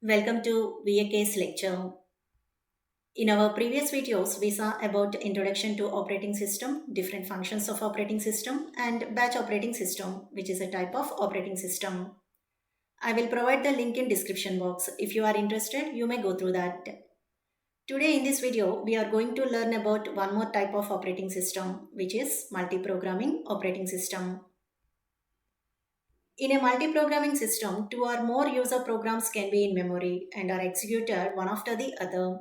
Welcome to VAK's lecture. In our previous videos, we saw about introduction to operating system, different functions of operating system, and batch operating system, which is a type of operating system. I will provide the link in description box. If you are interested, you may go through that. Today in this video, we are going to learn about one more type of operating system, which is multi-programming operating system. In a multi-programming system, two or more user programs can be in memory and are executed one after the other.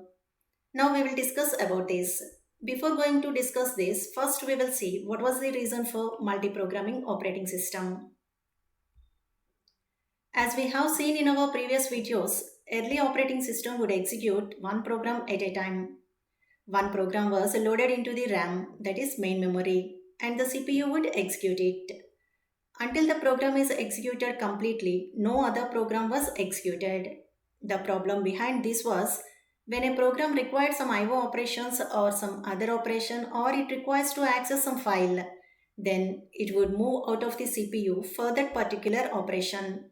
Now we will discuss about this. Before going to discuss this, first we will see what was the reason for multi-programming operating system. As we have seen in our previous videos, early operating system would execute one program at a time. One program was loaded into the RAM, that is main memory, and the CPU would execute it. Until the program is executed completely, no other program was executed. The problem behind this was when a program required some IO operations or some other operation, or it requires to access some file, then it would move out of the CPU for that particular operation.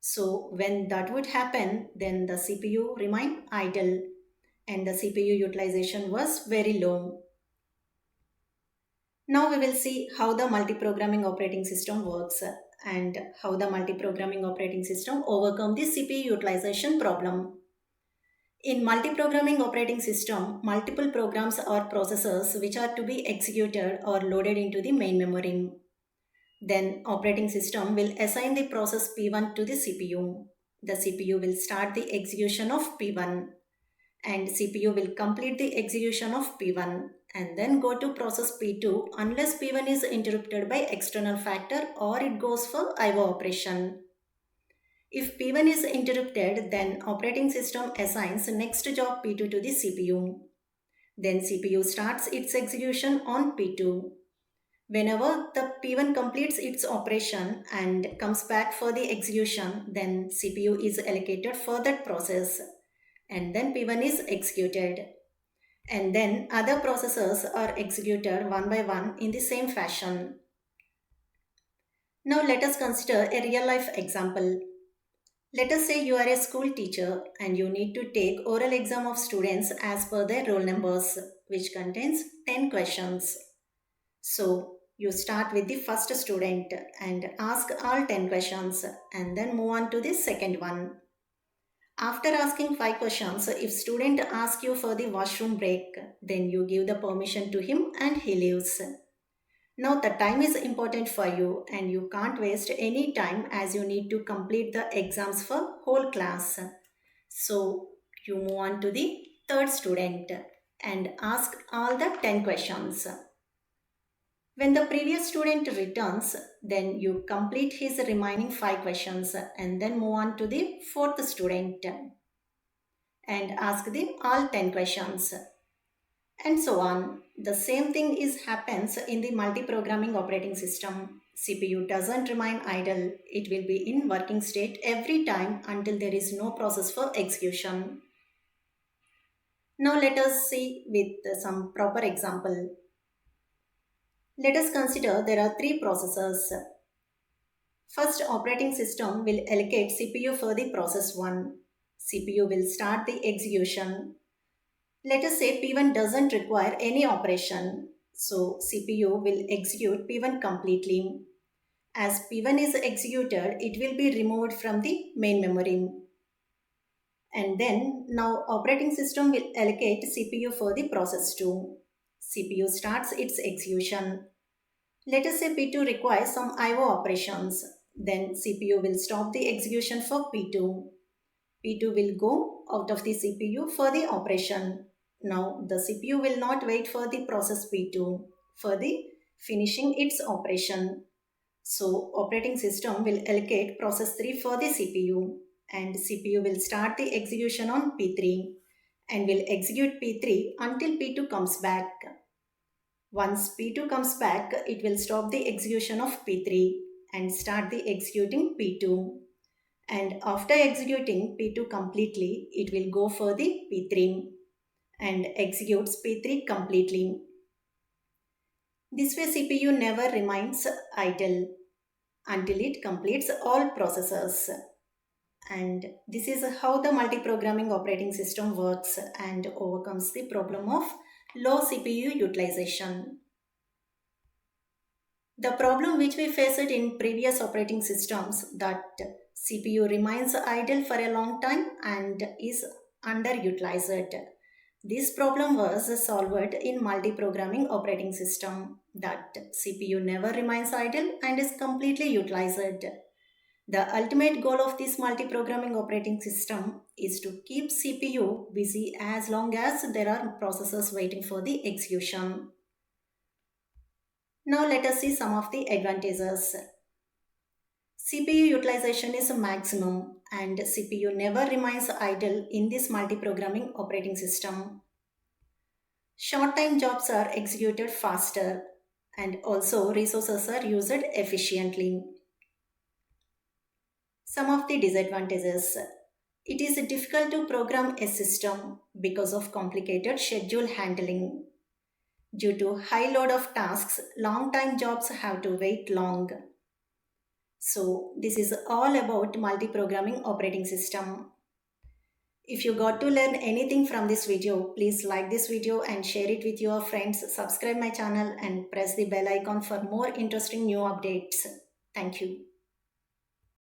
So when that would happen, then the CPU remained idle and the CPU utilization was very low. Now we will see how the multi-programming operating system works and how the multi-programming operating system overcome the CPU utilization problem. In multi-programming operating system, multiple programs or processors which are to be executed or loaded into the main memory. Then operating system will assign the process P1 to the CPU. The CPU will start the execution of P1 and CPU will complete the execution of P1 and then go to process P2 unless P1 is interrupted by external factor or it goes for IO operation. If P1 is interrupted, then operating system assigns next job P2 to the CPU. Then CPU starts its execution on P2. Whenever the P1 completes its operation and comes back for the execution, then CPU is allocated for that process and then P1 is executed. And then other processes are executed one by one in the same fashion. Now let us consider a real life example. Let us say you are a school teacher and you need to take oral exam of students as per their roll numbers, which contains 10 questions. So you start with the first student and ask all 10 questions and then move on to the second one. After asking 5 questions, if student asks you for the washroom break, then you give the permission to him and he leaves. Now the time is important for you and you can't waste any time as you need to complete the exams for whole class. So you move on to the third student and ask all the 10 questions. When the previous student returns, then you complete his remaining 5 questions and then move on to the fourth student and ask them all 10 questions. And so on. The same thing happens in the multi-programming operating system. CPU doesn't remain idle. It will be in working state every time until there is no process for execution. Now let us see with some proper example. Let us consider there are 3 processors. First, operating system will allocate CPU for the process 1. CPU will start the execution. Let us say P1 doesn't require any operation. So CPU will execute P1 completely. As P1 is executed, it will be removed from the main memory. And then now operating system will allocate CPU for the process 2. CPU starts its execution. Let us say P2 requires some IO operations. Then CPU will stop the execution for P2. P2 will go out of the CPU for the operation. Now the CPU will not wait for the process P2 for the finishing its operation. So operating system will allocate process 3 for the CPU and CPU will start the execution on P3 and will execute P3 until P2 comes back. Once P2 comes back, it will stop the execution of P3 and start the executing P2. And after executing P2 completely, it will go for the P3 and executes P3 completely. This way CPU never remains idle until it completes all processes. And this is how the multi-programming operating system works and overcomes the problem of low CPU utilization. The problem which we faced in previous operating systems, that CPU remains idle for a long time and is underutilized. This problem was solved in multi-programming operating system, that CPU never remains idle and is completely utilized. The ultimate goal of this multi-programming operating system is to keep CPU busy as long as there are processors waiting for the execution. Now let us see some of the advantages. CPU utilization is maximum and CPU never remains idle in this multi-programming operating system. Short-time jobs are executed faster and also resources are used efficiently. Some of the disadvantages. It is difficult to program a system because of complicated schedule handling. Due to high load of tasks, long time jobs have to wait long. So this is all about multi-programming operating system. If you got to learn anything from this video, please like this video and share it with your friends. Subscribe my channel and press the bell icon for more interesting new updates. Thank you.